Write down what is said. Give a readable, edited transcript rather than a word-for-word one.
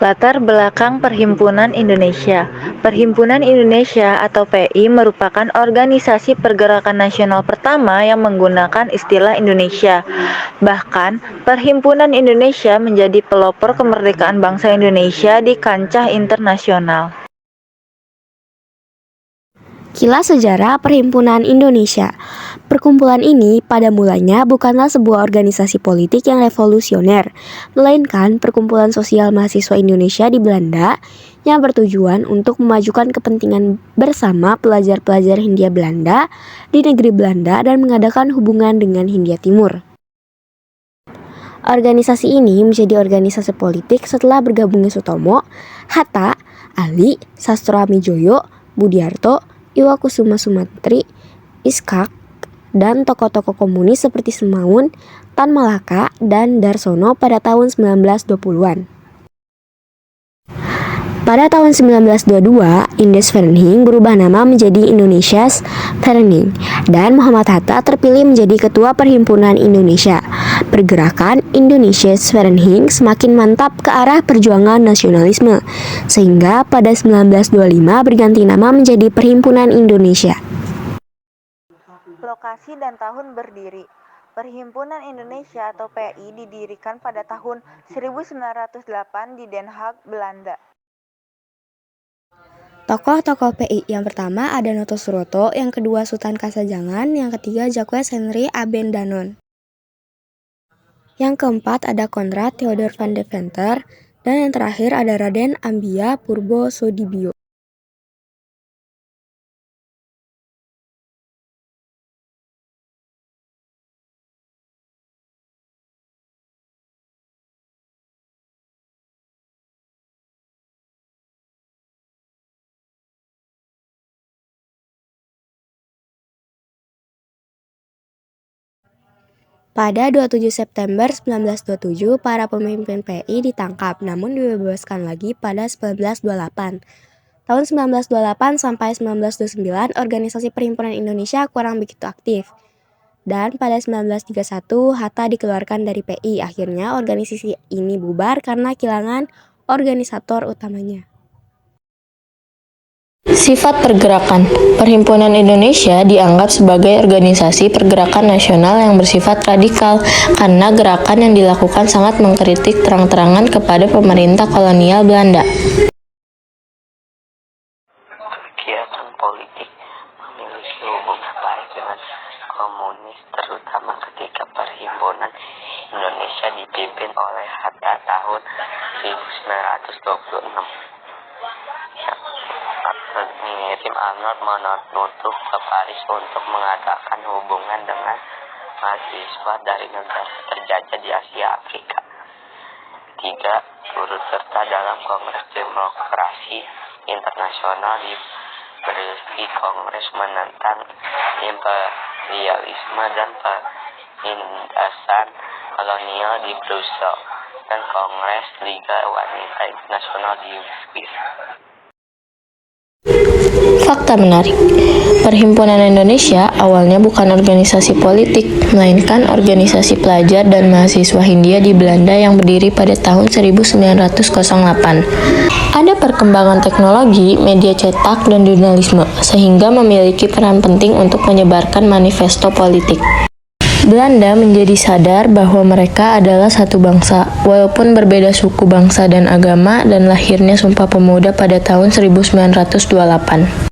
Latar belakang Perhimpunan Indonesia. Perhimpunan Indonesia atau PI merupakan organisasi pergerakan nasional pertama yang menggunakan istilah Indonesia. Bahkan, Perhimpunan Indonesia menjadi pelopor kemerdekaan bangsa Indonesia di kancah internasional. Kilas Sejarah Perhimpunan Indonesia. Perkumpulan ini pada mulanya bukanlah sebuah organisasi politik yang revolusioner, melainkan perkumpulan sosial mahasiswa Indonesia di Belanda yang bertujuan untuk memajukan kepentingan bersama pelajar-pelajar Hindia Belanda di negeri Belanda dan mengadakan hubungan dengan Hindia Timur. Organisasi ini menjadi organisasi politik setelah bergabungnya Sutomo, Hatta, Ali, Sastroamidjojo, Budiarto, Iwakusuma Sumantri, Iskak, dan tokoh-tokoh komunis seperti Semaun, Tan Malaka, dan Darsono pada tahun 1920-an. Pada tahun 1922, Indes Vereniging berubah nama menjadi Indonesia's Vereniging, dan Muhammad Hatta terpilih menjadi Ketua Perhimpunan Indonesia. Pergerakan Indonesia's Vereniging semakin mantap ke arah perjuangan nasionalisme, sehingga pada 1925 berganti nama menjadi Perhimpunan Indonesia. Lokasi dan tahun berdiri. Perhimpunan Indonesia atau PI didirikan pada tahun 1908 di Den Haag, Belanda. Tokoh-tokoh PI yang pertama ada Noto Suroto, yang kedua Sultan Kasajangan, yang ketiga Jacques Henry Abendanon. Yang keempat ada Konrad Theodor van Deventer, dan yang terakhir ada Raden Ambia Purbo Sodibyo. Pada 27 September 1927, para pemimpin PI ditangkap, namun dibebaskan lagi pada 1928. Tahun 1928 sampai 1929, organisasi Perhimpunan Indonesia kurang begitu aktif. Dan pada 1931, Hatta dikeluarkan dari PI. Akhirnya organisasi ini bubar karena kehilangan organisator utamanya. Sifat pergerakan. Perhimpunan Indonesia dianggap sebagai organisasi pergerakan nasional yang bersifat radikal karena gerakan yang dilakukan sangat mengkritik terang-terangan kepada pemerintah kolonial Belanda. Kegiatan politik memiliki hubungan baik dengan komunis, terutama ketika Perhimpunan Indonesia dipimpin oleh Hatta tahun 1926. Mengirim Arnold menutup ke Paris untuk mengadakan hubungan dengan mahasiswa dari negara terjajah di Asia Afrika. 3. Turut serta dalam Kongres Demokrasi Internasional di berisi Kongres menentang imperialisme dan penindasan kolonial di Brussel dan Kongres Liga Wanita Internasional di Swiss. Fakta menarik. Perhimpunan Indonesia awalnya bukan organisasi politik, melainkan organisasi pelajar dan mahasiswa Hindia di Belanda yang berdiri pada tahun 1908. Ada perkembangan teknologi, media cetak, dan jurnalisme, sehingga memiliki peran penting untuk menyebarkan manifesto politik. Belanda menjadi sadar bahwa mereka adalah satu bangsa, walaupun berbeda suku, bangsa, dan agama, dan lahirnya Sumpah Pemuda pada tahun 1928.